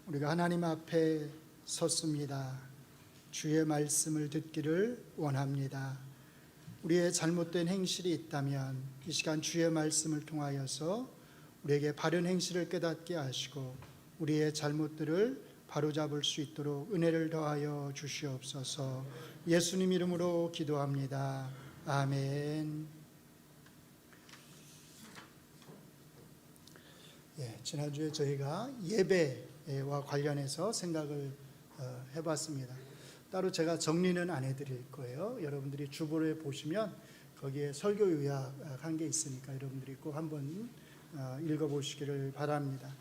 우리가 하나님 앞에 섰습니다. 주의 말씀을 듣기를 원합니다. 우리의 잘못된 행실이 있다면 이 시간 주의 말씀을 통하여서 우리에게 바른 행실을 깨닫게 하시고 우리의 잘못들을 바로잡을 수 있도록 은혜를 더하여 주시옵소서. 예수님 이름으로 기도합니다. 아멘. 지난주에 저희가 예배와 관련해서 생각을 해봤습니다. 따로 제가 정리는 안 해드릴 거예요. 여러분들이 주보를 보시면 거기에 설교 요약한 게 있으니까 여러분들이 꼭 한번 읽어보시기를 바랍니다.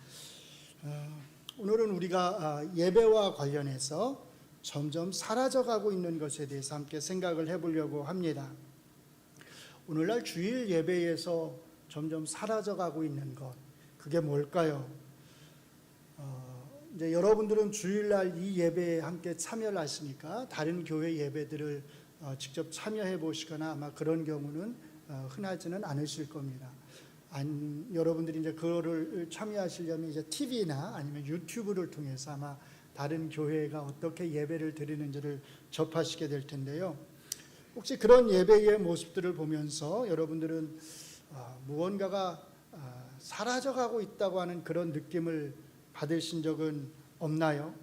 오늘은 우리가 예배와 관련해서 점점 사라져가고 있는 것에 대해서 함께 생각을 해보려고 합니다. 오늘날 주일 예배에서 점점 사라져가고 있는 것, 그게 뭘까요? 이제 여러분들은 주일날 이 예배에 함께 참여를 하시니까 다른 교회 예배들을 직접 참여해 보시거나 아마 그런 경우는 흔하지는 않으실 겁니다. 여러분들이 이제 그거를 참여하시려면 이제 TV나 아니면 유튜브를 통해서 아마 다른 교회가 어떻게 예배를 드리는지를 접하시게 될 텐데요. 혹시 그런 예배의 모습들을 보면서 여러분들은 무언가가 사라져가고 있다고 하는 그런 느낌을 받으신 적은 없나요?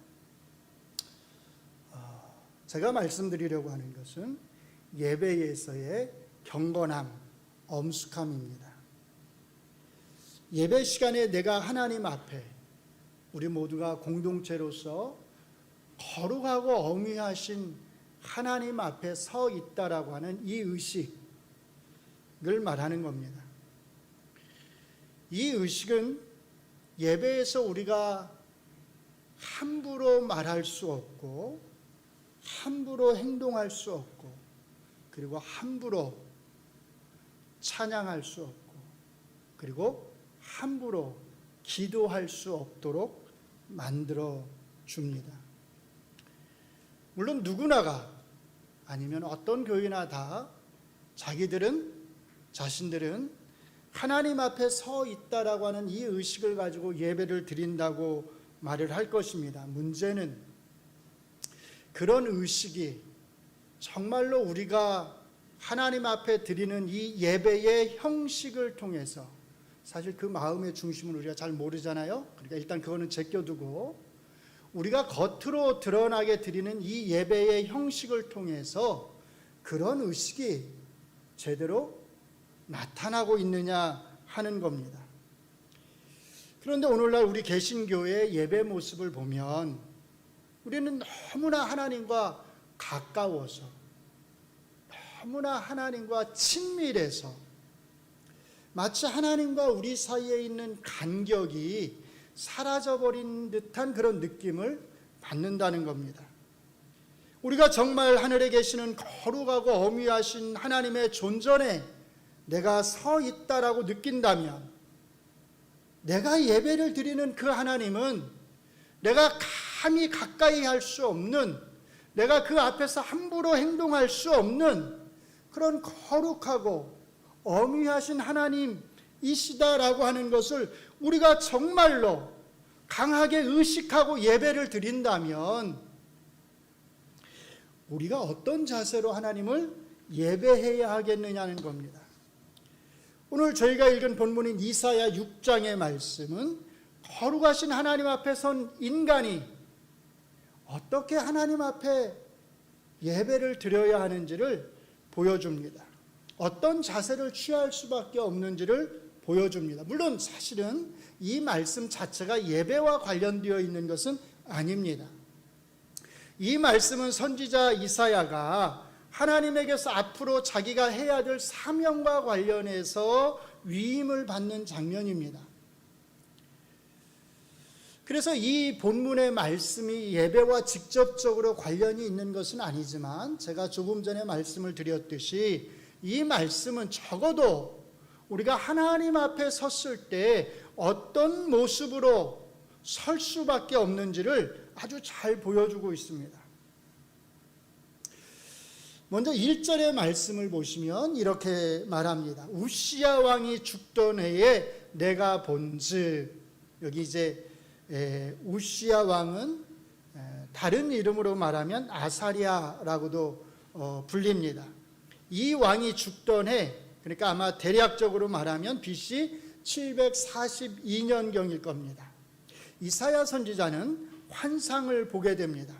제가 말씀드리려고 하는 것은 예배에서의 경건함, 엄숙함입니다. 예배 시간에 내가 하나님 앞에 우리 모두가 공동체로서 거룩하고 엄위하신 하나님 앞에 서 있다라고 하는 이 의식을 말하는 겁니다. 이 의식은 예배에서 우리가 함부로 말할 수 없고 함부로 행동할 수 없고 그리고 함부로 찬양할 수 없고 그리고 함부로 기도할 수 없도록 만들어 줍니다. 물론 누구나가 아니면 어떤 교회나 다 자신들은 하나님 앞에 서 있다라고 하는 이 의식을 가지고 예배를 드린다고 말을 할 것입니다. 문제는 그런 의식이 정말로 우리가 하나님 앞에 드리는 이 예배의 형식을 통해서 사실 그 마음의 중심을 우리가 잘 모르잖아요. 그러니까 일단 그거는 제껴두고 우리가 겉으로 드러나게 드리는 이 예배의 형식을 통해서 그런 의식이 제대로 나타나고 있느냐 하는 겁니다. 그런데 오늘날 우리 개신교의 예배 모습을 보면 우리는 너무나 하나님과 가까워서 너무나 하나님과 친밀해서 마치 하나님과 우리 사이에 있는 간격이 사라져버린 듯한 그런 느낌을 받는다는 겁니다. 우리가 정말 하늘에 계시는 거룩하고 엄위하신 하나님의 존전에 내가 서 있다라고 느낀다면 내가 예배를 드리는 그 하나님은 내가 감히 가까이 할 수 없는, 내가 그 앞에서 함부로 행동할 수 없는 그런 거룩하고 엄위하신 하나님이시다라고 하는 것을 우리가 정말로 강하게 의식하고 예배를 드린다면 우리가 어떤 자세로 하나님을 예배해야 하겠느냐는 겁니다. 오늘 저희가 읽은 본문인 이사야 6장의 말씀은 거룩하신 하나님 앞에 선 인간이 어떻게 하나님 앞에 예배를 드려야 하는지를 보여줍니다. 어떤 자세를 취할 수밖에 없는지를 보여줍니다. 물론 사실은 이 말씀 자체가 예배와 관련되어 있는 것은 아닙니다. 이 말씀은 선지자 이사야가 하나님에게서 앞으로 자기가 해야 될 사명과 관련해서 위임을 받는 장면입니다. 그래서 이 본문의 말씀이 예배와 직접적으로 관련이 있는 것은 아니지만 제가 조금 전에 말씀을 드렸듯이 이 말씀은 적어도 우리가 하나님 앞에 섰을 때 어떤 모습으로 설 수밖에 없는지를 아주 잘 보여주고 있습니다. 먼저 1절의 말씀을 보시면 이렇게 말합니다. 우시야 왕이 죽던 해에 내가 본즉, 여기 이제 우시야 왕은 다른 이름으로 말하면 아사리아라고도 불립니다. 이 왕이 죽던 해, 그러니까 아마 대략적으로 말하면 BC 742년경일 겁니다. 이사야 선지자는 환상을 보게 됩니다.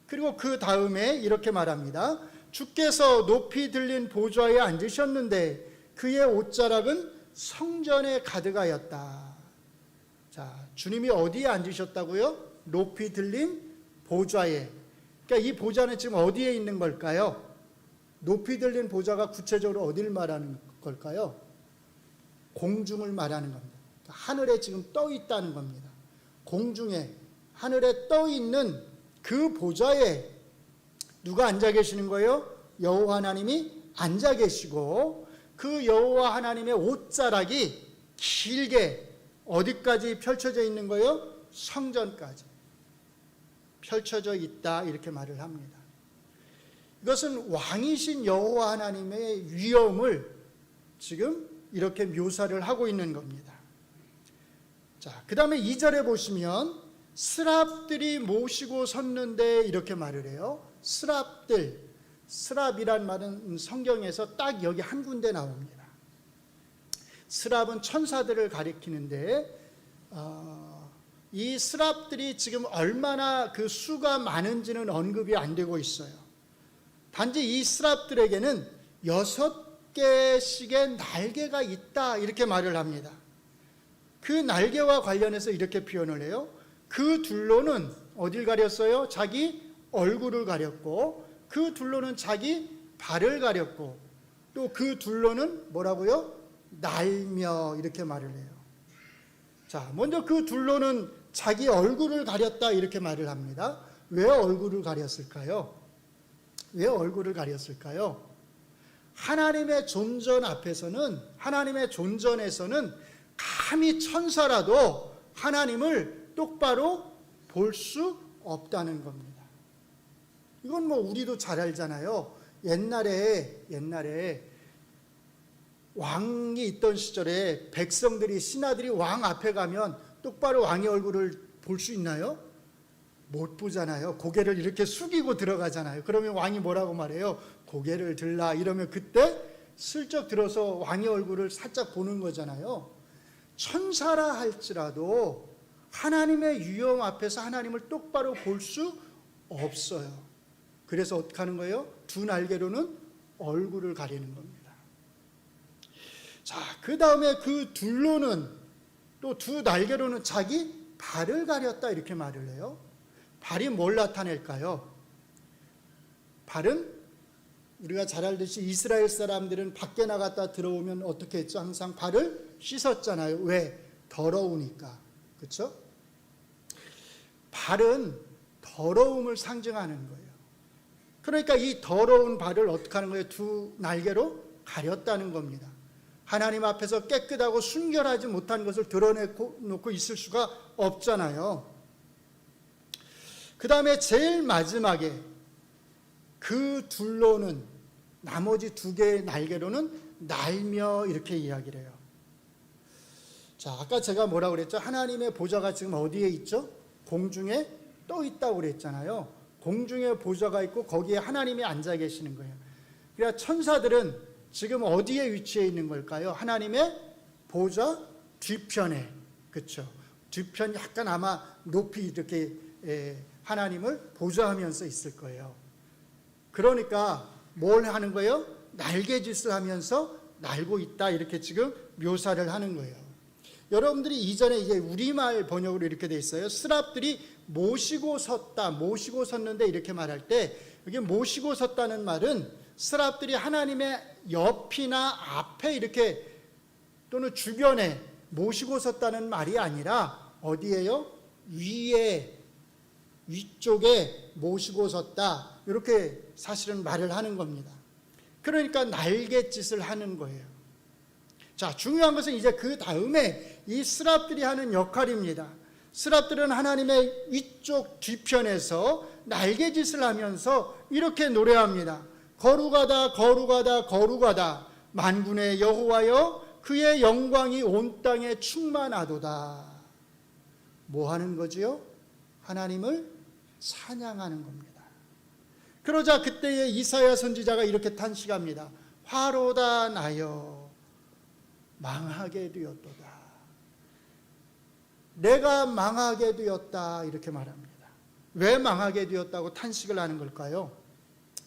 그리고 그 다음에 이렇게 말합니다. 주께서 높이 들린 보좌에 앉으셨는데 그의 옷자락은 성전에 가득하였다. 자, 주님이 어디에 앉으셨다고요? 높이 들린 보좌에. 그러니까 이 보좌는 지금 어디에 있는 걸까요? 높이 들린 보좌가 구체적으로 어디를 말하는 걸까요? 공중을 말하는 겁니다. 하늘에 지금 떠 있다는 겁니다. 공중에, 하늘에 떠 있는 그 보좌에 누가 앉아 계시는 거예요? 여호와 하나님이 앉아 계시고 그 여호와 하나님의 옷자락이 길게 어디까지 펼쳐져 있는 거예요? 성전까지 펼쳐져 있다, 이렇게 말을 합니다. 이것은 왕이신 여호와 하나님의 위엄을 지금 이렇게 묘사를 하고 있는 겁니다. 자, 그 다음에 2절에 보시면 스랍들이 모시고 섰는데 이렇게 말을 해요. 스랍들, 스랍이란 말은 성경에서 딱 여기 한 군데 나옵니다. 스랍은 천사들을 가리키는데 이 스랍들이 지금 얼마나 그 수가 많은지는 언급이 안 되고 있어요. 단지 이 스랍들에게는 6개씩의 날개가 있다, 이렇게 말을 합니다. 그 날개와 관련해서 이렇게 표현을 해요. 그 둘로는 어딜 가렸어요? 자기 얼굴을 가렸고, 그 둘로는 자기 발을 가렸고, 또 그 둘로는 뭐라고요? 날며, 이렇게 말을 해요. 자, 먼저 그 둘로는 자기 얼굴을 가렸다, 이렇게 말을 합니다. 왜 얼굴을 가렸을까요? 왜 얼굴을 가렸을까요? 하나님의 존전 앞에서는, 하나님의 존전에서는 감히 천사라도 하나님을 똑바로 볼 수 없다는 겁니다. 이건 뭐 우리도 잘 알잖아요. 옛날에 왕이 있던 시절에 백성들이, 신하들이 왕 앞에 가면 똑바로 왕의 얼굴을 볼 수 있나요? 못 보잖아요. 고개를 이렇게 숙이고 들어가잖아요. 그러면 왕이 뭐라고 말해요? 고개를 들라, 이러면 그때 슬쩍 들어서 왕의 얼굴을 살짝 보는 거잖아요. 천사라 할지라도 하나님의 위엄 앞에서 하나님을 똑바로 볼 수 없어요. 그래서 어떻게 하는 거예요? 두 날개로는 얼굴을 가리는 겁니다. 자, 그 다음에 그 둘로는, 또 두 날개로는 자기 발을 가렸다, 이렇게 말을 해요. 발이 뭘 나타낼까요? 발은 우리가 잘 알듯이 이스라엘 사람들은 밖에 나갔다 들어오면 어떻게 했죠? 항상 발을 씻었잖아요. 왜? 더러우니까. 그렇죠? 발은 더러움을 상징하는 거예요. 그러니까 이 더러운 발을 어떻게 하는 거예요? 두 날개로 가렸다는 겁니다. 하나님 앞에서 깨끗하고 순결하지 못한 것을 드러내놓고 있을 수가 없잖아요. 그 다음에 제일 마지막에 그 둘로는, 나머지 두 개의 날개로는 날며, 이렇게 이야기를 해요. 자, 아까 제가 뭐라고 그랬죠? 하나님의 보좌가 지금 어디에 있죠? 공중에 떠 있다고 그랬잖아요. 공중에 보좌가 있고 거기에 하나님이 앉아 계시는 거예요. 그러니까 천사들은 지금 어디에 위치해 있는 걸까요? 하나님의 보좌 뒤편에, 그렇죠? 뒤편 약간 아마 높이 이렇게 하나님을 보좌하면서 있을 거예요. 그러니까 뭘 하는 거예요? 날개짓을 하면서 날고 있다, 이렇게 지금 묘사를 하는 거예요. 여러분들이 이전에 이게 우리말 번역으로 이렇게 돼 있어요. 스랍들이 모시고 섰다, 모시고 섰는데, 이렇게 말할 때 이게 모시고 섰다는 말은 스랍들이 하나님의 옆이나 앞에 이렇게 또는 주변에 모시고 섰다는 말이 아니라 어디에요? 위에, 위쪽에 모시고 섰다, 이렇게 사실은 말을 하는 겁니다. 그러니까 날갯짓을 하는 거예요. 자, 중요한 것은 이제 그 다음에 이 스랍들이 하는 역할입니다. 스랍들은 하나님의 위쪽 뒤편에서 날갯짓을 하면서 이렇게 노래합니다. 거룩하다, 거룩하다, 거룩하다, 만군의 여호와여, 그의 영광이 온 땅에 충만하도다. 뭐 하는 거지요? 하나님을 찬양하는 겁니다. 그러자 그때에 이사야 선지자가 이렇게 탄식합니다. 화로다 나여 망하게 되었도다. 내가 망하게 되었다 이렇게 말합니다. 왜 망하게 되었다고 탄식을 하는 걸까요?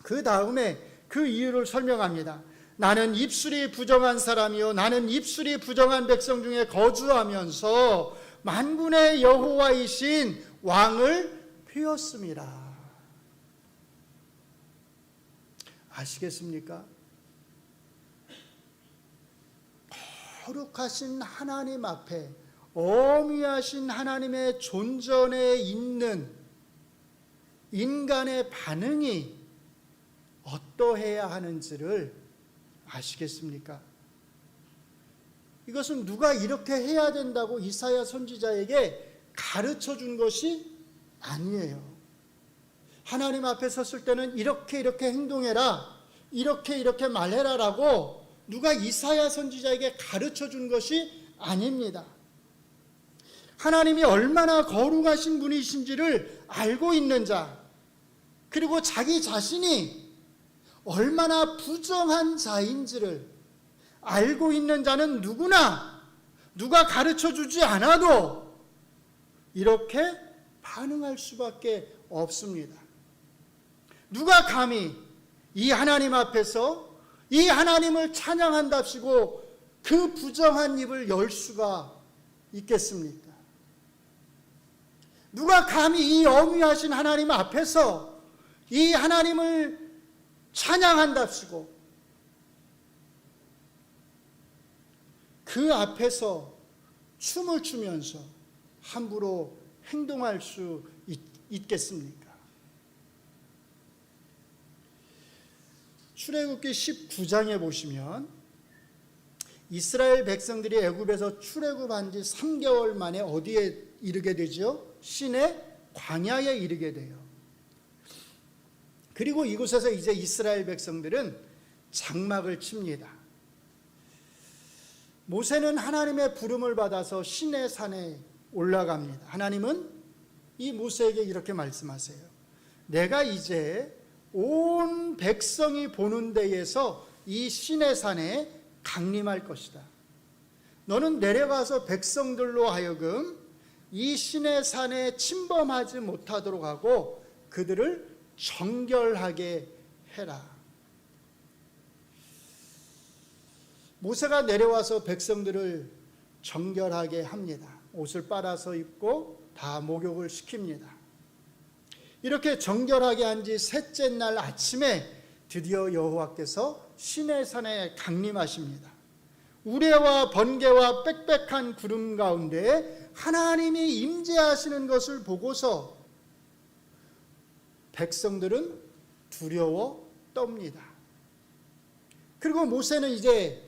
그 다음에 그 이유를 설명합니다. 나는 입술이 부정한 사람이요 나는 입술이 부정한 백성 중에 거주하면서 만군의 여호와이신 왕을 피웠습니다. 아시겠습니까? 거룩하신 하나님 앞에 어미하신 하나님의 존전에 있는 인간의 반응이 어떠해야 하는지를 아시겠습니까? 이것은 누가 이렇게 해야 된다고 이사야 선지자에게 가르쳐 준 것이 아니에요. 하나님 앞에 섰을 때는 이렇게 행동해라, 이렇게 말해라라고 누가 이사야 선지자에게 가르쳐 준 것이 아닙니다. 하나님이 얼마나 거룩하신 분이신지를 알고 있는 자, 그리고 자기 자신이 얼마나 부정한 자인지를 알고 있는 자는 누구나 누가 가르쳐 주지 않아도 이렇게 반응할 수밖에 없습니다. 누가 감히 이 하나님 앞에서 이 하나님을 찬양한답시고 그 부정한 입을 열 수가 있겠습니까? 누가 감히 이 어미하신 하나님 앞에서 이 하나님을 찬양한답시고 그 앞에서 춤을 추면서 함부로 행동할 수 있겠습니까? 출애굽기 19장에 보시면 이스라엘 백성들이 애굽에서 출애굽한 지 3개월 만에 어디에 이르게 되죠? 시내 광야에 이르게 돼요. 그리고 이곳에서 이제 이스라엘 백성들은 장막을 칩니다. 모세는 하나님의 부름을 받아서 시내 산에 올라갑니다. 하나님은 이 모세에게 이렇게 말씀하세요. 내가 이제 온 백성이 보는 데에서 이 시내 산에 강림할 것이다. 너는 내려가서 백성들로 하여금 이 시내 산에 침범하지 못하도록 하고 그들을 정결하게 해라. 모세가 내려와서 백성들을 정결하게 합니다. 옷을 빨아서 입고 다 목욕을 시킵니다. 이렇게 정결하게 한 지 셋째 날 아침에 드디어 여호와께서 시내산에 강림하십니다. 우레와 번개와 빽빽한 구름 가운데 하나님이 임재하시는 것을 보고서 백성들은 두려워 떱니다. 그리고 모세는 이제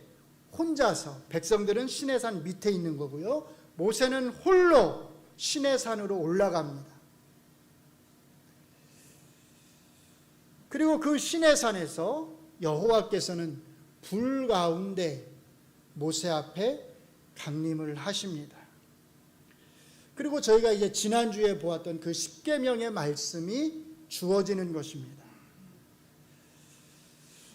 혼자서, 백성들은 시내산 밑에 있는 거고요, 모세는 홀로 시내산으로 올라갑니다. 그리고 그 시내산에서 여호와께서는 불 가운데 모세 앞에 강림을 하십니다. 그리고 저희가 이제 지난주에 보았던 그 십계명의 말씀이 주어지는 것입니다.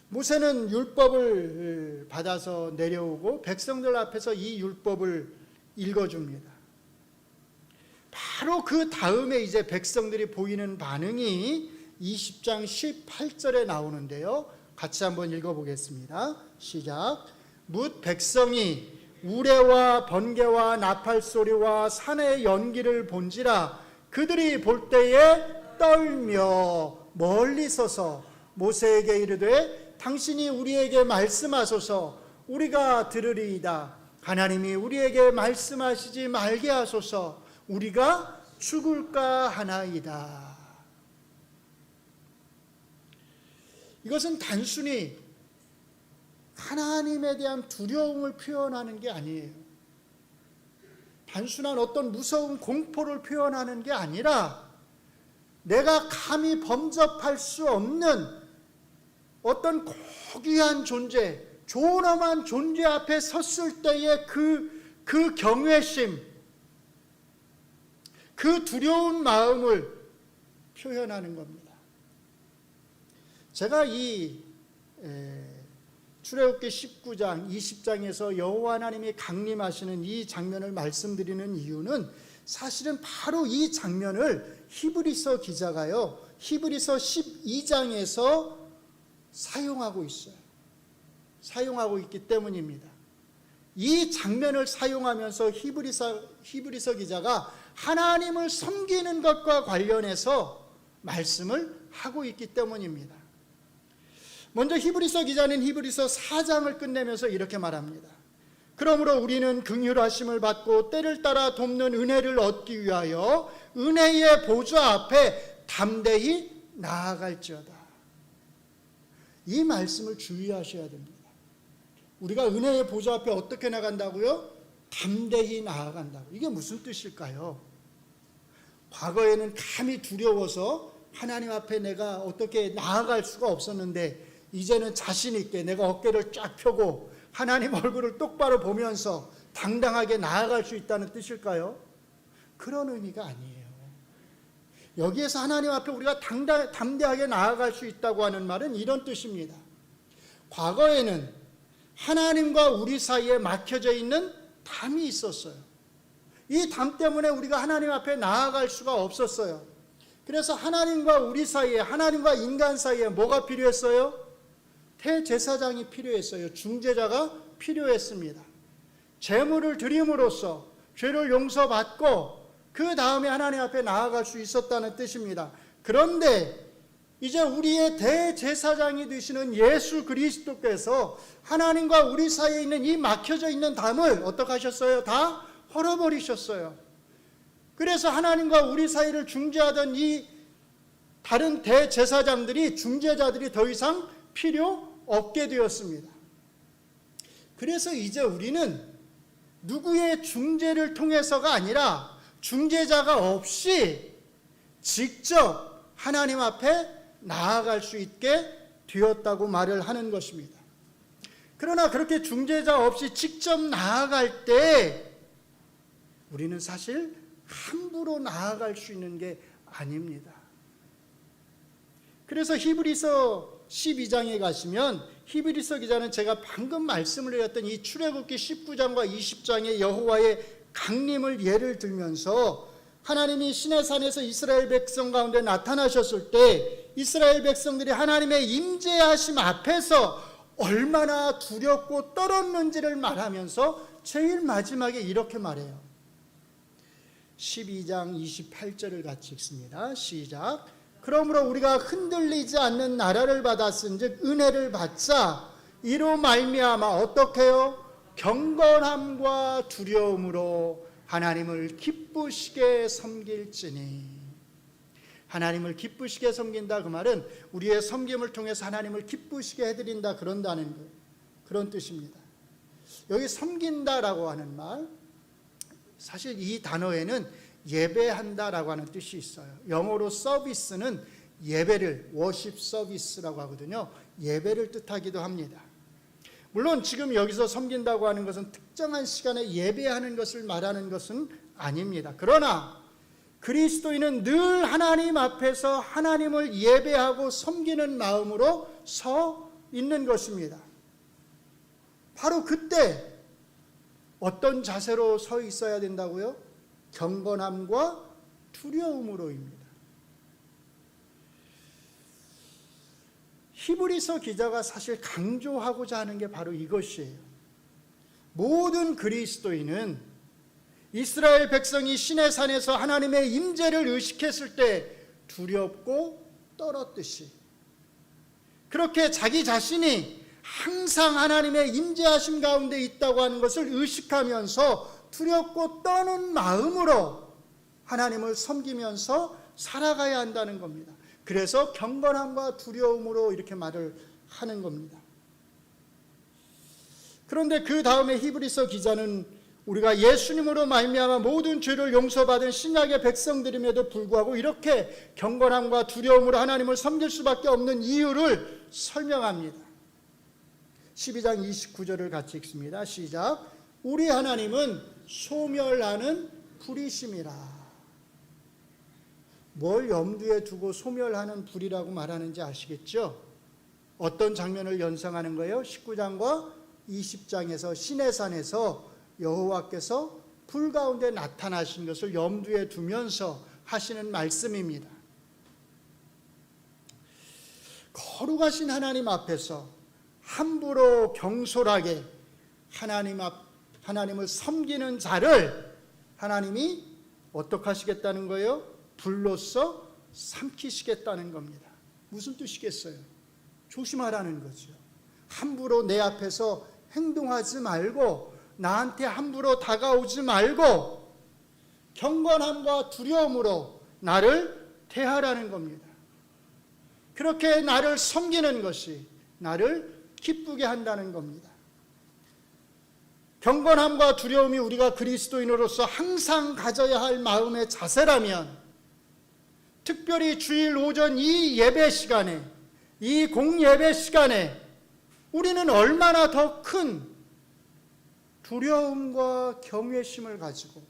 모세는 율법을 받아서 내려오고 백성들 앞에서 이 율법을 읽어줍니다. 바로 그 다음에 이제 백성들이 보이는 반응이 20장 18절에 나오는데요. 같이 한번 읽어보겠습니다. 시작. 뭇 백성이 우레와 번개와 나팔 소리와 산의 연기를 본지라 그들이 볼 때에 떨며 멀리 서서 모세에게 이르되 당신이 우리에게 말씀하소서 우리가 들으리이다. 하나님이 우리에게 말씀하시지 말게 하소서 우리가 죽을까 하나이다. 이것은 단순히 하나님에 대한 두려움을 표현하는 게 아니에요. 단순한 어떤 무서운 공포를 표현하는 게 아니라 내가 감히 범접할 수 없는 어떤 고귀한 존재, 존엄한 존재 앞에 섰을 때의 그 경외심, 그 두려운 마음을 표현하는 겁니다. 제가 이 출애굽기 19장, 20장에서 여호와 하나님이 강림하시는 이 장면을 말씀드리는 이유는 사실은 바로 이 장면을 히브리서 기자가요, 히브리서 12장에서 사용하고 있어요. 사용하고 있기 때문입니다. 이 장면을 사용하면서 히브리서 기자가 하나님을 섬기는 것과 관련해서 말씀을 하고 있기 때문입니다. 먼저 히브리서 기자는 히브리서 4장을 끝내면서 이렇게 말합니다. 그러므로 우리는 긍휼하심을 받고 때를 따라 돕는 은혜를 얻기 위하여 은혜의 보좌 앞에 담대히 나아갈지어다. 이 말씀을 주의하셔야 됩니다. 우리가 은혜의 보좌 앞에 어떻게 나간다고요? 담대히 나아간다고. 이게 무슨 뜻일까요? 과거에는 감히 두려워서 하나님 앞에 내가 어떻게 나아갈 수가 없었는데 이제는 자신 있게 내가 어깨를 쫙 펴고 하나님 얼굴을 똑바로 보면서 당당하게 나아갈 수 있다는 뜻일까요? 그런 의미가 아니에요. 여기에서 하나님 앞에 우리가 담대하게 나아갈 수 있다고 하는 말은 이런 뜻입니다. 과거에는 하나님과 우리 사이에 막혀져 있는 담이 있었어요. 이 담 때문에 우리가 하나님 앞에 나아갈 수가 없었어요. 그래서 하나님과 우리 사이에, 하나님과 인간 사이에 뭐가 필요했어요? 대제사장이 필요했어요. 중재자가 필요했습니다. 제물을 드림으로써 죄를 용서받고 그 다음에 하나님 앞에 나아갈 수 있었다는 뜻입니다. 그런데 이제 우리의 대제사장이 되시는 예수 그리스도께서 하나님과 우리 사이에 있는 이 막혀져 있는 담을 어떻게 하셨어요? 다 헐어버리셨어요. 그래서 하나님과 우리 사이를 중재하던 이 다른 대제사장들이, 중재자들이 더 이상 필요 없게 되었습니다. 그래서 이제 우리는 누구의 중재를 통해서가 아니라 중재자가 없이 직접 하나님 앞에 나아갈 수 있게 되었다고 말을 하는 것입니다. 그러나 그렇게 중재자 없이 직접 나아갈 때 우리는 사실 함부로 나아갈 수 있는 게 아닙니다. 그래서 히브리서 12장에 가시면 히브리서 기자는 제가 방금 말씀을 드렸던 이 출애굽기 19장과 20장의 여호와의 강림을 예를 들면서 하나님이 시내산에서 이스라엘 백성 가운데 나타나셨을 때 이스라엘 백성들이 하나님의 임재하심 앞에서 얼마나 두렵고 떨었는지를 말하면서 제일 마지막에 이렇게 말해요. 12장 28절을 같이 읽습니다. 시작. 그러므로 우리가 흔들리지 않는 나라를 받았은즉 은혜를 받자 이로 말미암아 어떻게 해요? 경건함과 두려움으로 하나님을 기쁘시게 섬길지니. 하나님을 기쁘시게 섬긴다 그 말은 우리의 섬김을 통해서 하나님을 기쁘시게 해드린다 그런다는 것, 그런 뜻입니다. 여기 섬긴다라고 하는 말, 사실 이 단어에는 예배한다라고 하는 뜻이 있어요. 영어로 서비스는 예배를 워십 서비스라고 하거든요. 예배를 뜻하기도 합니다. 물론 지금 여기서 섬긴다고 하는 것은 특정한 시간에 예배하는 것을 말하는 것은 아닙니다. 그러나 그리스도인은 늘 하나님 앞에서 하나님을 예배하고 섬기는 마음으로 서 있는 것입니다. 바로 그때 어떤 자세로 서 있어야 된다고요? 경건함과 두려움으로입니다. 히브리서 기자가 사실 강조하고자 하는 게 바로 이것이에요. 모든 그리스도인은 이스라엘 백성이 시내산에서 하나님의 임재를 의식했을 때 두렵고 떨었듯이 그렇게 자기 자신이 항상 하나님의 임재하심 가운데 있다고 하는 것을 의식하면서 두렵고 떠는 마음으로 하나님을 섬기면서 살아가야 한다는 겁니다. 그래서 경건함과 두려움으로 이렇게 말을 하는 겁니다. 그런데 그 다음에 히브리서 기자는 우리가 예수님으로 말미암아 모든 죄를 용서받은 신약의 백성들임에도 불구하고 이렇게 경건함과 두려움으로 하나님을 섬길 수밖에 없는 이유를 설명합니다. 12장 29절을 같이 읽습니다. 시작. 우리 하나님은 소멸하는 불이심이라. 뭘 염두에 두고 소멸하는 불이라고 말하는지 아시겠죠? 어떤 장면을 연상하는 거예요? 19장과 20장에서 시내산에서 여호와께서 불 가운데 나타나신 것을 염두에 두면서 하시는 말씀입니다. 거룩하신 하나님 앞에서 함부로 경솔하게 하나님을 섬기는 자를 하나님이 어떻게 하시겠다는 거예요? 불로써 삼키시겠다는 겁니다. 무슨 뜻이겠어요? 조심하라는 거죠. 함부로 내 앞에서 행동하지 말고, 나한테 함부로 다가오지 말고 경건함과 두려움으로 나를 대하라는 겁니다. 그렇게 나를 섬기는 것이 나를 기쁘게 한다는 겁니다. 경건함과 두려움이 우리가 그리스도인으로서 항상 가져야 할 마음의 자세라면, 특별히 주일 오전 이 예배 시간에, 이 공예배 시간에 우리는 얼마나 더 큰 두려움과 경외심을 가지고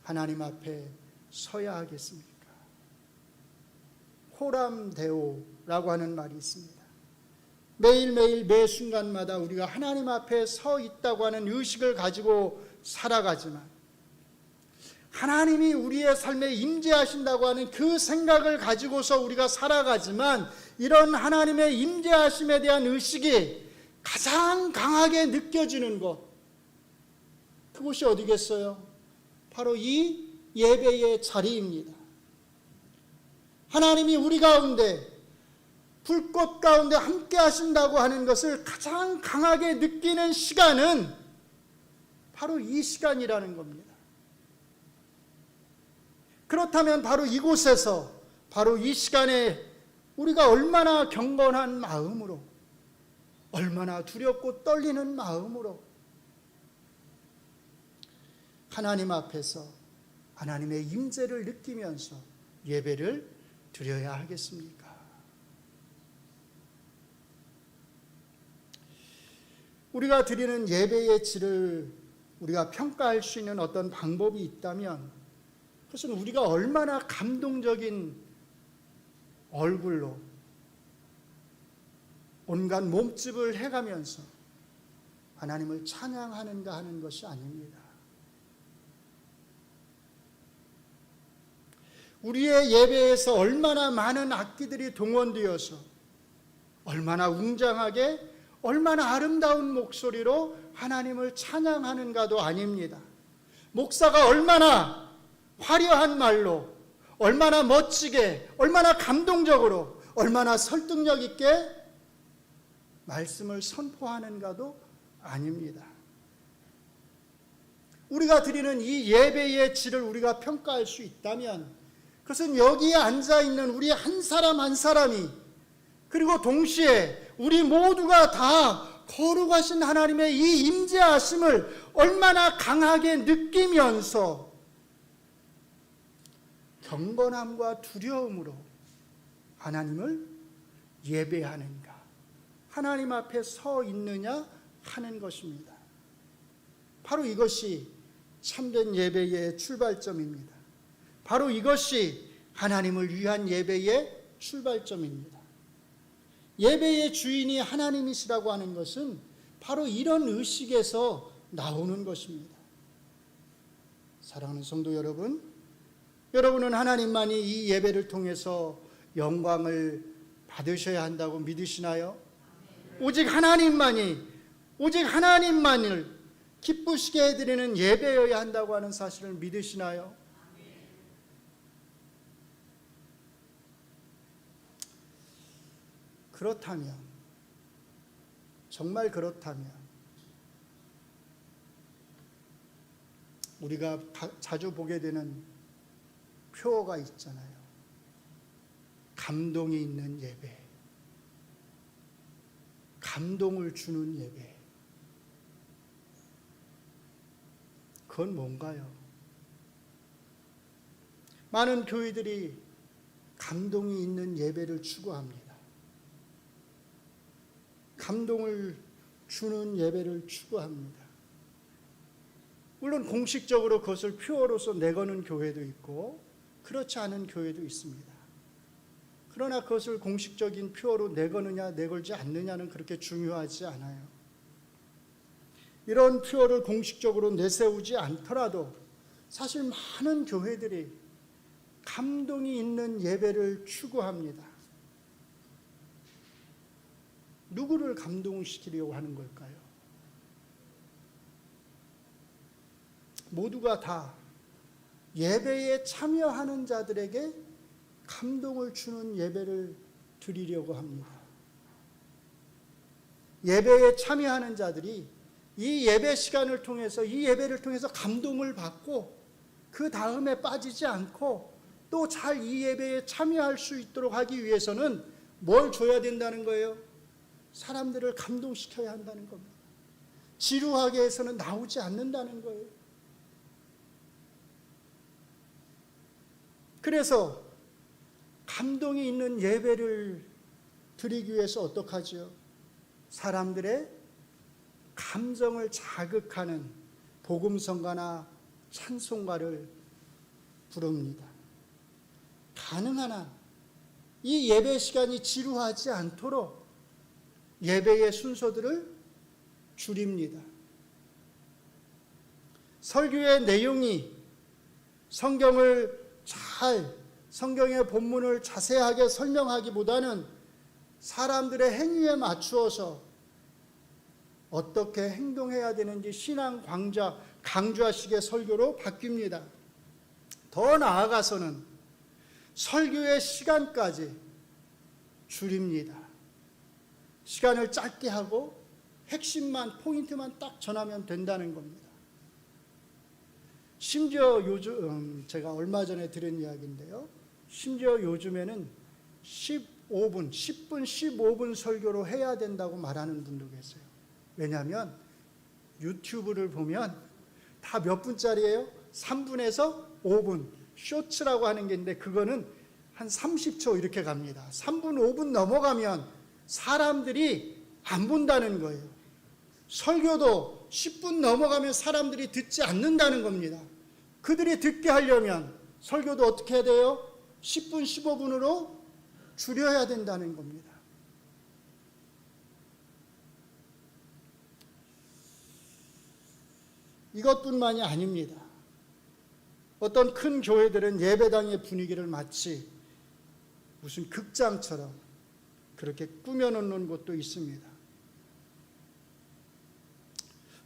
하나님 앞에 서야 하겠습니까? 호람데오라고 하는 말이 있습니다. 매일매일 매 순간마다 우리가 하나님 앞에 서 있다고 하는 의식을 가지고 살아가지만, 하나님이 우리의 삶에 임재하신다고 하는 그 생각을 가지고서 우리가 살아가지만, 이런 하나님의 임재하심에 대한 의식이 가장 강하게 느껴지는 것, 그곳이 어디겠어요? 바로 이 예배의 자리입니다. 하나님이 우리 가운데 불꽃 가운데 함께 하신다고 하는 것을 가장 강하게 느끼는 시간은 바로 이 시간이라는 겁니다. 그렇다면 바로 이곳에서, 바로 이 시간에 우리가 얼마나 경건한 마음으로, 얼마나 두렵고 떨리는 마음으로 하나님 앞에서 하나님의 임재를 느끼면서 예배를 드려야 하겠습니까? 우리가 드리는 예배의 질을 우리가 평가할 수 있는 어떤 방법이 있다면, 그것은 우리가 얼마나 감동적인 얼굴로 온갖 몸집을 해가면서 하나님을 찬양하는가 하는 것이 아닙니다. 우리의 예배에서 얼마나 많은 악기들이 동원되어서 얼마나 웅장하게, 얼마나 아름다운 목소리로 하나님을 찬양하는가도 아닙니다. 목사가 얼마나 화려한 말로, 얼마나 멋지게, 얼마나 감동적으로, 얼마나 설득력 있게 말씀을 선포하는가도 아닙니다. 우리가 드리는 이 예배의 질을 우리가 평가할 수 있다면, 그것은 여기에 앉아있는 우리 한 사람 한 사람이, 그리고 동시에 우리 모두가 다 거룩하신 하나님의 이 임재하심을 얼마나 강하게 느끼면서 경건함과 두려움으로 하나님을 예배하는가, 하나님 앞에 서 있느냐 하는 것입니다. 바로 이것이 참된 예배의 출발점입니다. 바로 이것이 하나님을 위한 예배의 출발점입니다. 예배의 주인이 하나님이시라고 하는 것은 바로 이런 의식에서 나오는 것입니다. 사랑하는 성도 여러분, 여러분은 하나님만이 이 예배를 통해서 영광을 받으셔야 한다고 믿으시나요? 오직 하나님만이, 오직 하나님만을 기쁘시게 해드리는 예배여야 한다고 하는 사실을 믿으시나요? 그렇다면, 정말 그렇다면 우리가 자주 보게 되는 표어가 있잖아요. 감동이 있는 예배, 감동을 주는 예배. 그건 뭔가요? 많은 교회들이 감동이 있는 예배를 추구합니다. 감동을 주는 예배를 추구합니다. 물론 공식적으로 그것을 퓨어로서 내거는 교회도 있고 그렇지 않은 교회도 있습니다. 그러나 그것을 공식적인 퓨어로 내거느냐 내걸지 않느냐는 그렇게 중요하지 않아요. 이런 퓨어를 공식적으로 내세우지 않더라도 사실 많은 교회들이 감동이 있는 예배를 추구합니다. 누구를 감동시키려고 하는 걸까요? 모두가 다 예배에 참여하는 자들에게 감동을 주는 예배를 드리려고 합니다. 예배에 참여하는 자들이 이 예배 시간을 통해서, 이 예배를 통해서 감동을 받고 그 다음에 빠지지 않고 또 잘 이 예배에 참여할 수 있도록 하기 위해서는 뭘 줘야 된다는 거예요? 사람들을 감동시켜야 한다는 겁니다. 지루하게 해서는 나오지 않는다는 거예요. 그래서 감동이 있는 예배를 드리기 위해서 어떻게 하죠? 사람들의 감정을 자극하는 복음성가나 찬송가를 부릅니다. 가능한 한 이 예배 시간이 지루하지 않도록 예배의 순서들을 줄입니다. 설교의 내용이 성경의 본문을 자세하게 설명하기보다는 사람들의 행위에 맞추어서 어떻게 행동해야 되는지 신앙 강좌식의 설교로 바뀝니다. 더 나아가서는 설교의 시간까지 줄입니다. 시간을 짧게 하고 핵심만, 포인트만 딱 전하면 된다는 겁니다. 심지어 요즘 제가 얼마 전에 들은 이야기인데요. 심지어 요즘에는 10분, 15분 설교로 해야 된다고 말하는 분도 계세요. 왜냐하면 유튜브를 보면 다 몇 분짜리예요? 3분에서 5분. 쇼츠라고 하는 게 있는데 그거는 한 30초 이렇게 갑니다. 3분, 5분 넘어가면 사람들이 안 본다는 거예요. 설교도 10분 넘어가면 사람들이 듣지 않는다는 겁니다. 그들이 듣게 하려면 설교도 어떻게 해야 돼요? 10분, 15분으로 줄여야 된다는 겁니다. 이것뿐만이 아닙니다. 어떤 큰 교회들은 예배당의 분위기를 마치 무슨 극장처럼 그렇게 꾸며놓는 곳도 있습니다.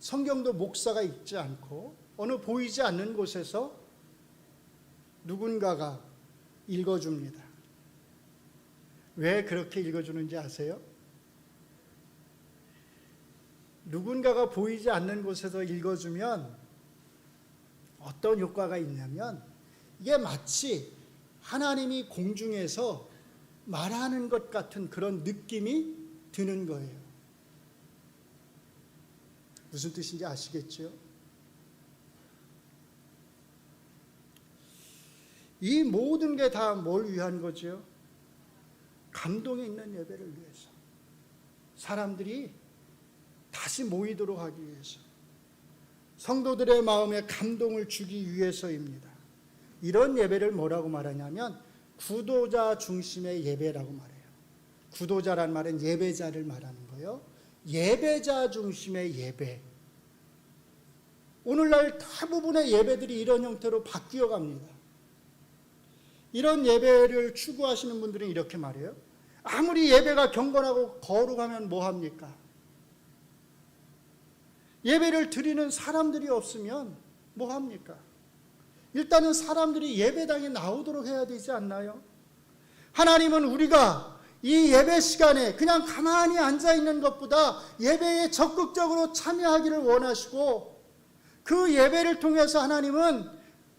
성경도 목사가 읽지 않고 어느 보이지 않는 곳에서 누군가가 읽어줍니다. 왜 그렇게 읽어주는지 아세요? 누군가가 보이지 않는 곳에서 읽어주면 어떤 효과가 있냐면 이게 마치 하나님이 공중에서 말하는 것 같은 그런 느낌이 드는 거예요. 무슨 뜻인지 아시겠죠? 이 모든 게 다 뭘 위한 거죠? 감동이 있는 예배를 위해서. 사람들이 다시 모이도록 하기 위해서. 성도들의 마음에 감동을 주기 위해서입니다. 이런 예배를 뭐라고 말하냐면 구도자 중심의 예배라고 말해요. 구도자란 말은 예배자를 말하는 거예요. 예배자 중심의 예배. 오늘날 대부분의 예배들이 이런 형태로 바뀌어 갑니다. 이런 예배를 추구하시는 분들은 이렇게 말해요. 아무리 예배가 경건하고 거룩하면 뭐합니까? 예배를 드리는 사람들이 없으면 뭐합니까? 일단은 사람들이 예배당에 나오도록 해야 되지 않나요? 하나님은 우리가 이 예배 시간에 그냥 가만히 앉아있는 것보다 예배에 적극적으로 참여하기를 원하시고 그 예배를 통해서 하나님은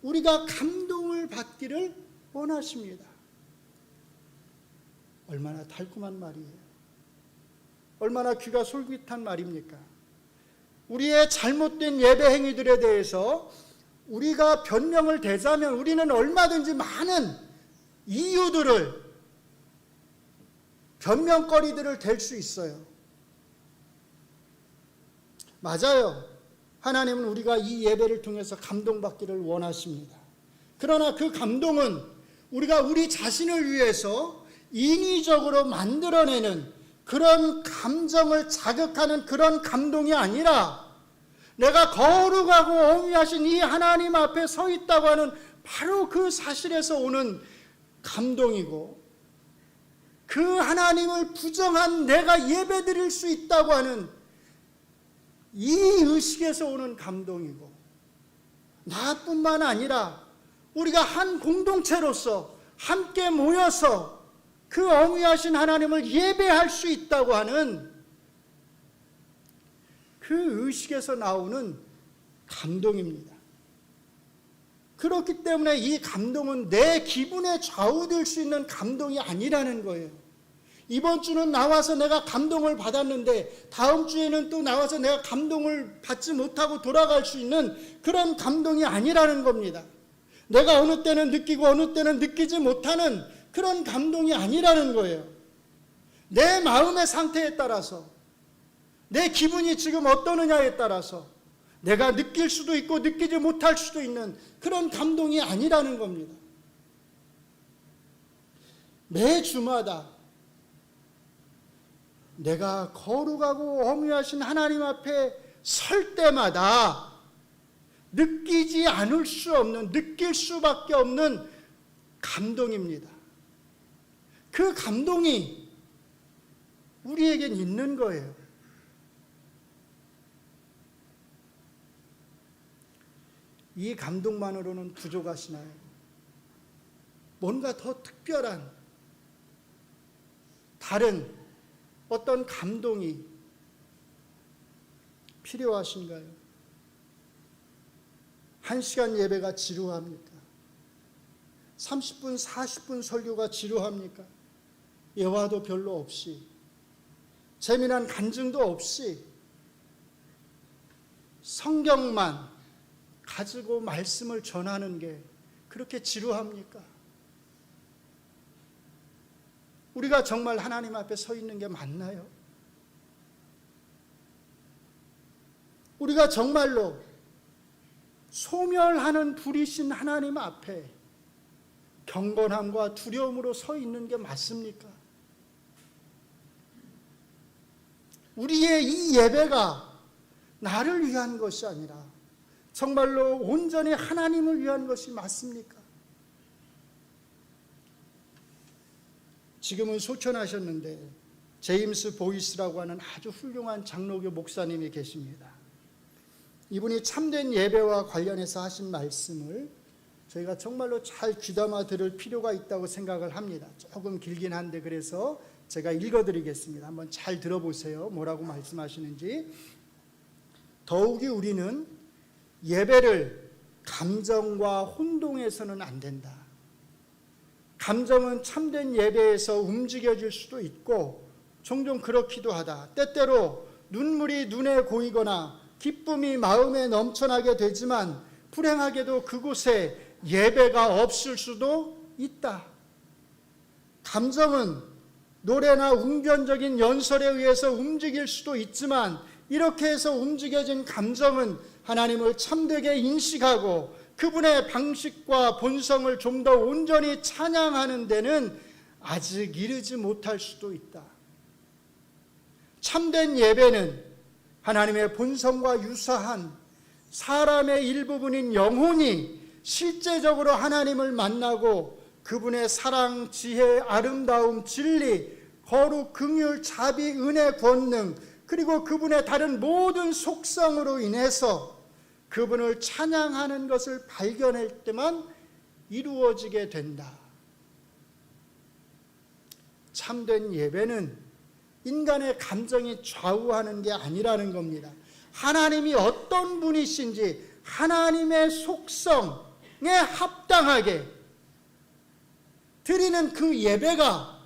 우리가 감동을 받기를 원하십니다. 얼마나 달콤한 말이에요. 얼마나 귀가 솔깃한 말입니까? 우리의 잘못된 예배 행위들에 대해서 우리가 변명을 대자면 우리는 얼마든지 많은 이유들을, 변명거리들을 댈 수 있어요. 맞아요. 하나님은 우리가 이 예배를 통해서 감동받기를 원하십니다. 그러나 그 감동은 우리가 우리 자신을 위해서 인위적으로 만들어내는 그런 감정을 자극하는 그런 감동이 아니라 내가 거룩하고 엄위하신 이 하나님 앞에 서 있다고 하는 바로 그 사실에서 오는 감동이고, 그 하나님을 부정한 내가 예배드릴 수 있다고 하는 이 의식에서 오는 감동이고, 나뿐만 아니라 우리가 한 공동체로서 함께 모여서 그 엄위하신 하나님을 예배할 수 있다고 하는 그 의식에서 나오는 감동입니다. 그렇기 때문에 이 감동은 내 기분에 좌우될 수 있는 감동이 아니라는 거예요. 이번 주는 나와서 내가 감동을 받았는데 다음 주에는 또 나와서 내가 감동을 받지 못하고 돌아갈 수 있는 그런 감동이 아니라는 겁니다. 내가 어느 때는 느끼고 어느 때는 느끼지 못하는 그런 감동이 아니라는 거예요. 내 마음의 상태에 따라서, 내 기분이 지금 어떠느냐에 따라서 내가 느낄 수도 있고 느끼지 못할 수도 있는 그런 감동이 아니라는 겁니다. 매 주마다 내가 거룩하고 엄위하신 하나님 앞에 설 때마다 느끼지 않을 수 없는, 느낄 수밖에 없는 감동입니다. 그 감동이 우리에겐 있는 거예요. 이 감동만으로는 부족하시나요? 뭔가 더 특별한 다른 어떤 감동이 필요하신가요? 1시간 예배가 지루합니까? 30분, 40분 설교가 지루합니까? 예화도 별로 없이, 재미난 간증도 없이 성경만 가지고 말씀을 전하는 게 그렇게 지루합니까? 우리가 정말 하나님 앞에 서 있는 게 맞나요? 우리가 정말로 소멸하는 불이신 하나님 앞에 경건함과 두려움으로 서 있는 게 맞습니까? 우리의 이 예배가 나를 위한 것이 아니라 정말로 온전히 하나님을 위한 것이 맞습니까? 지금은 소천하셨는데 제임스 보이스라고 하는 아주 훌륭한 장로교 목사님이 계십니다. 이분이 참된 예배와 관련해서 하신 말씀을 저희가 정말로 잘 귀담아 들을 필요가 있다고 생각을 합니다. 조금 길긴 한데 그래서 제가 읽어드리겠습니다. 한번 잘 들어보세요. 뭐라고 말씀하시는지. 더욱이 우리는 예배를 감정과 혼동해서는 안 된다. 감정은 참된 예배에서 움직여질 수도 있고 종종 그렇기도 하다. 때때로 눈물이 눈에 고이거나 기쁨이 마음에 넘쳐나게 되지만 불행하게도 그곳에 예배가 없을 수도 있다. 감정은 노래나 웅변적인 연설에 의해서 움직일 수도 있지만 이렇게 해서 움직여진 감정은 하나님을 참되게 인식하고 그분의 방식과 본성을 좀 더 온전히 찬양하는 데는 아직 이르지 못할 수도 있다. 참된 예배는 하나님의 본성과 유사한 사람의 일부분인 영혼이 실제적으로 하나님을 만나고 그분의 사랑, 지혜, 아름다움, 진리, 거룩, 긍휼, 자비, 은혜, 권능, 그리고 그분의 다른 모든 속성으로 인해서 그분을 찬양하는 것을 발견할 때만 이루어지게 된다. 참된 예배는 인간의 감정이 좌우하는 게 아니라는 겁니다. 하나님이 어떤 분이신지 하나님의 속성에 합당하게 드리는 그 예배가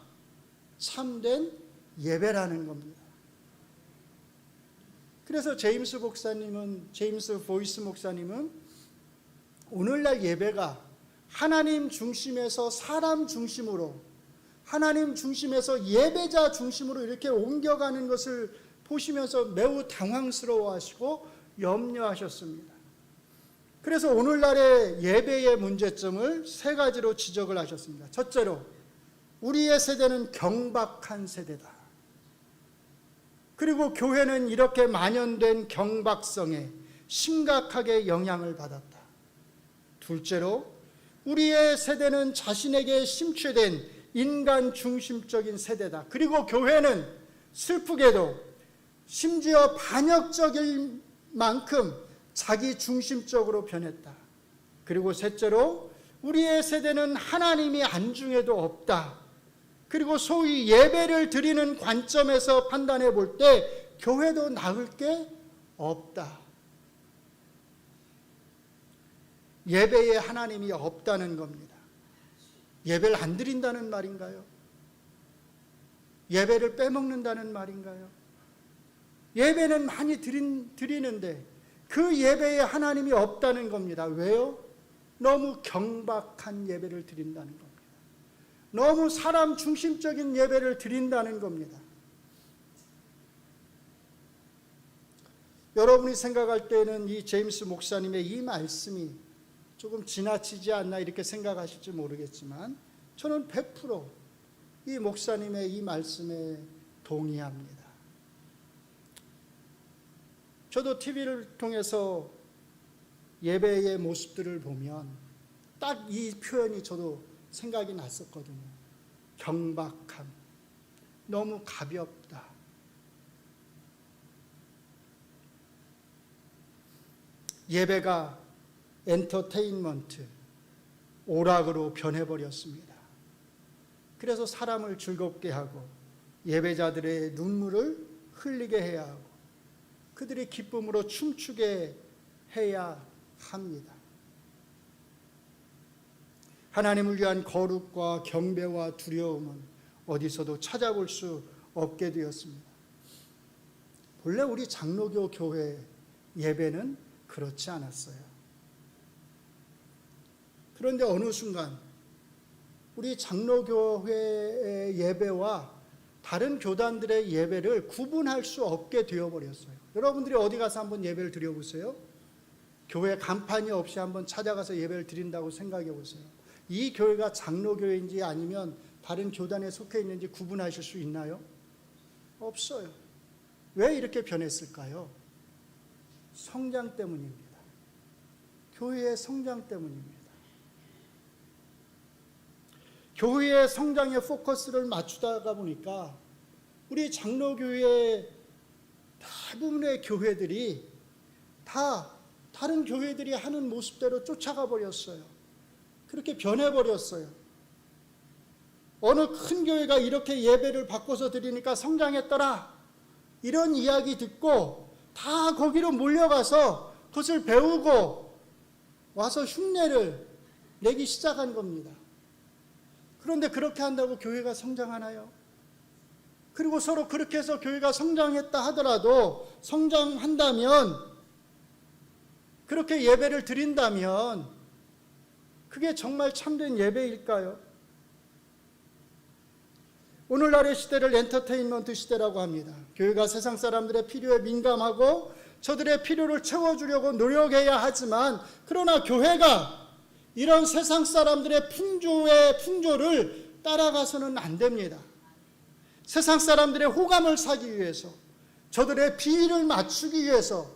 참된 예배라는 겁니다. 그래서 제임스 보이스 목사님은 오늘날 예배가 하나님 중심에서 사람 중심으로, 하나님 중심에서 예배자 중심으로 이렇게 옮겨가는 것을 보시면서 매우 당황스러워하시고 염려하셨습니다. 그래서 오늘날의 예배의 문제점을 세 가지로 지적을 하셨습니다. 첫째로, 우리의 세대는 경박한 세대다. 그리고 교회는 이렇게 만연된 경박성에 심각하게 영향을 받았다. 둘째로, 우리의 세대는 자신에게 심취된 인간 중심적인 세대다. 그리고 교회는 슬프게도 심지어 반역적일 만큼 자기 중심적으로 변했다. 그리고 셋째로, 우리의 세대는 하나님이 안중에도 없다. 그리고 소위 예배를 드리는 관점에서 판단해 볼 때 교회도 나을 게 없다. 예배에 하나님이 없다는 겁니다. 예배를 안 드린다는 말인가요? 예배를 빼먹는다는 말인가요? 예배는 많이 드리는데 그 예배에 하나님이 없다는 겁니다. 왜요? 너무 경박한 예배를 드린다는 겁니다. 너무 사람 중심적인 예배를 드린다는 겁니다. 여러분이 생각할 때는 이 제임스 목사님의 이 말씀이 조금 지나치지 않나 이렇게 생각하실지 모르겠지만 저는 100% 이 목사님의 이 말씀에 동의합니다. 저도 TV를 통해서 예배의 모습들을 보면 딱 이 표현이 저도 생각이 났었거든요. 경박함, 너무 가볍다. 예배가 엔터테인먼트, 오락으로 변해버렸습니다. 그래서 사람을 즐겁게 하고 예배자들의 눈물을 흘리게 해야 하고 그들의 기쁨으로 춤추게 해야 합니다. 하나님을 위한 거룩과 경배와 두려움은 어디서도 찾아볼 수 없게 되었습니다. 본래 우리 장로교 교회 예배는 그렇지 않았어요. 그런데 어느 순간 우리 장로교회의 예배와 다른 교단들의 예배를 구분할 수 없게 되어버렸어요. 여러분들이 어디 가서 한번 예배를 드려보세요. 교회 간판이 없이 한번 찾아가서 예배를 드린다고 생각해 보세요. 이 교회가 장로교회인지 아니면 다른 교단에 속해 있는지 구분하실 수 있나요? 없어요. 왜 이렇게 변했을까요? 성장 때문입니다. 교회의 성장 때문입니다. 교회의 성장에 포커스를 맞추다가 보니까 우리 장로교회의 대부분의 교회들이 다 다른 교회들이 하는 모습대로 쫓아가 버렸어요. 그렇게 변해버렸어요. 어느 큰 교회가 이렇게 예배를 바꿔서 드리니까 성장했더라. 이런 이야기 듣고 다 거기로 몰려가서 그것을 배우고 와서 흉내를 내기 시작한 겁니다. 그런데 그렇게 한다고 교회가 성장하나요? 그리고 서로 그렇게 해서 교회가 성장했다 하더라도 성장한다면 그렇게 예배를 드린다면 그게 정말 참된 예배일까요? 오늘날의 시대를 엔터테인먼트 시대라고 합니다. 교회가 세상 사람들의 필요에 민감하고 저들의 필요를 채워주려고 노력해야 하지만 그러나 교회가 이런 세상 사람들의 풍조를 따라가서는 안 됩니다. 세상 사람들의 호감을 사기 위해서 저들의 비위를 맞추기 위해서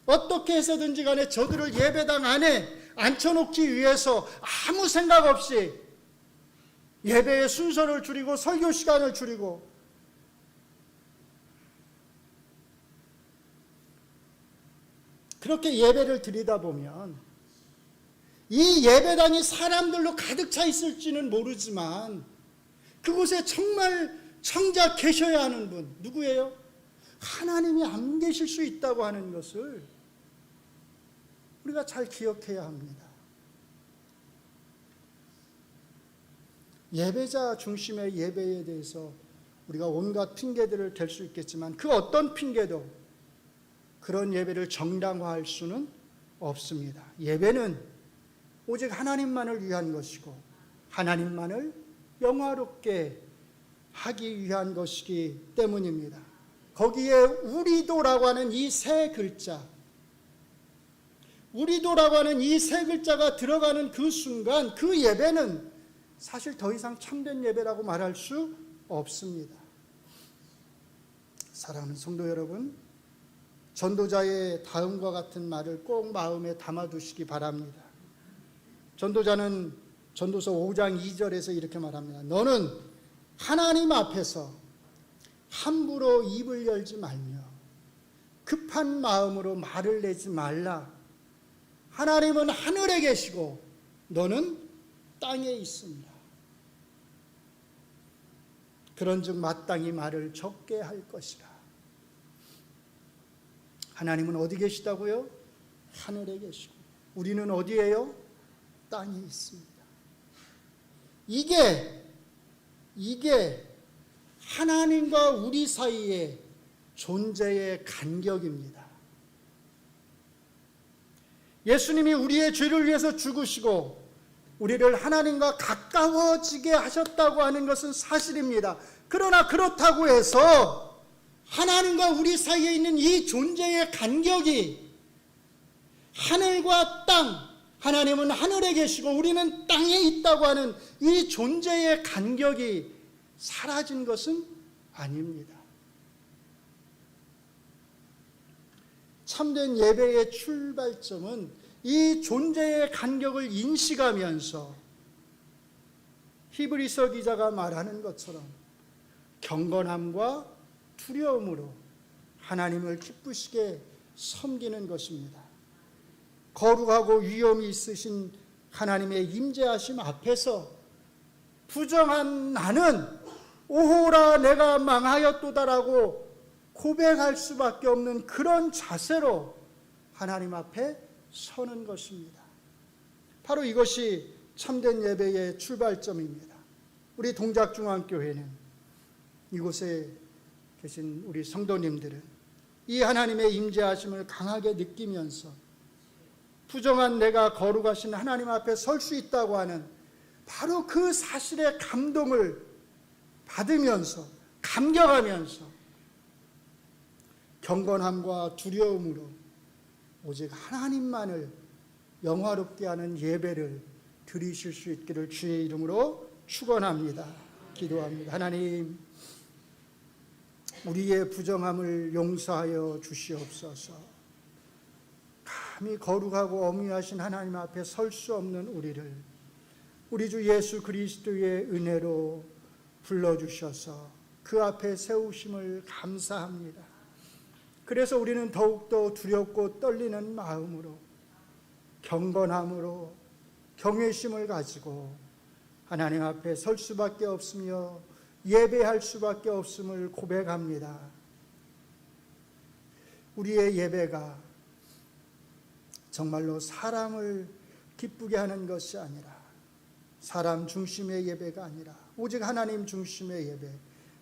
어떻게 해서든지 간에 저들을 예배당 안에 앉혀놓기 위해서 아무 생각 없이 예배의 순서를 줄이고 설교 시간을 줄이고 그렇게 예배를 드리다 보면 이 예배당이 사람들로 가득 차 있을지는 모르지만 그곳에 정말 정작 계셔야 하는 분 누구예요? 하나님이 안 계실 수 있다고 하는 것을 우리가 잘 기억해야 합니다. 예배자 중심의 예배에 대해서 우리가 온갖 핑계들을 댈 수 있겠지만 그 어떤 핑계도 그런 예배를 정당화할 수는 없습니다. 예배는 오직 하나님만을 위한 것이고 하나님만을 영화롭게 하기 위한 것이기 때문입니다. 거기에 우리도라고 하는 이 세 글자, 우리도라고 하는 이 세 글자가 들어가는 그 순간 그 예배는 사실 더 이상 참된 예배라고 말할 수 없습니다. 사랑하는 성도 여러분, 전도자의 다음과 같은 말을 꼭 마음에 담아두시기 바랍니다. 전도자는 전도서 5장 2절에서 이렇게 말합니다. 너는 하나님 앞에서 함부로 입을 열지 말며 급한 마음으로 말을 내지 말라. 하나님은 하늘에 계시고 너는 땅에 있습니다. 그런즉 마땅히 말을 적게 할 것이라. 하나님은 어디 계시다고요? 하늘에 계시고 우리는 어디예요? 땅에 있습니다. 이게 하나님과 우리 사이의 존재의 간격입니다. 예수님이 우리의 죄를 위해서 죽으시고 우리를 하나님과 가까워지게 하셨다고 하는 것은 사실입니다. 그러나 그렇다고 해서 하나님과 우리 사이에 있는 이 존재의 간격이 하늘과 땅, 하나님은 하늘에 계시고 우리는 땅에 있다고 하는 이 존재의 간격이 사라진 것은 아닙니다. 참된 예배의 출발점은 이 존재의 간격을 인식하면서 히브리서 기자가 말하는 것처럼 경건함과 두려움으로 하나님을 기쁘시게 섬기는 것입니다. 거룩하고 위엄이 있으신 하나님의 임재하심 앞에서 부정한 나는 오호라 내가 망하였도다라고 고백할 수밖에 없는 그런 자세로 하나님 앞에 서는 것입니다. 바로 이것이 참된 예배의 출발점입니다. 우리 동작중앙교회는 이곳에 계신 우리 성도님들은 이 하나님의 임재하심을 강하게 느끼면서 부정한 내가 거룩하신 하나님 앞에 설 수 있다고 하는 바로 그 사실의 감동을 받으면서 감격하면서 경건함과 두려움으로 오직 하나님만을 영화롭게 하는 예배를 드리실 수 있기를 주의 이름으로 축원합니다. 기도합니다. 하나님, 우리의 부정함을 용서하여 주시옵소서. 감히 거룩하고 엄위하신 하나님 앞에 설 수 없는 우리를 우리 주 예수 그리스도의 은혜로 불러주셔서 그 앞에 세우심을 감사합니다. 그래서 우리는 더욱더 두렵고 떨리는 마음으로 경건함으로 경외심을 가지고 하나님 앞에 설 수밖에 없으며 예배할 수밖에 없음을 고백합니다. 우리의 예배가 정말로 사람을 기쁘게 하는 것이 아니라 사람 중심의 예배가 아니라 오직 하나님 중심의 예배,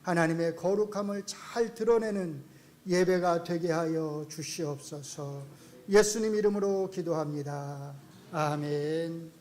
하나님의 거룩함을 잘 드러내는 예배가 되게 하여 주시옵소서. 예수님 이름으로 기도합니다. 아멘.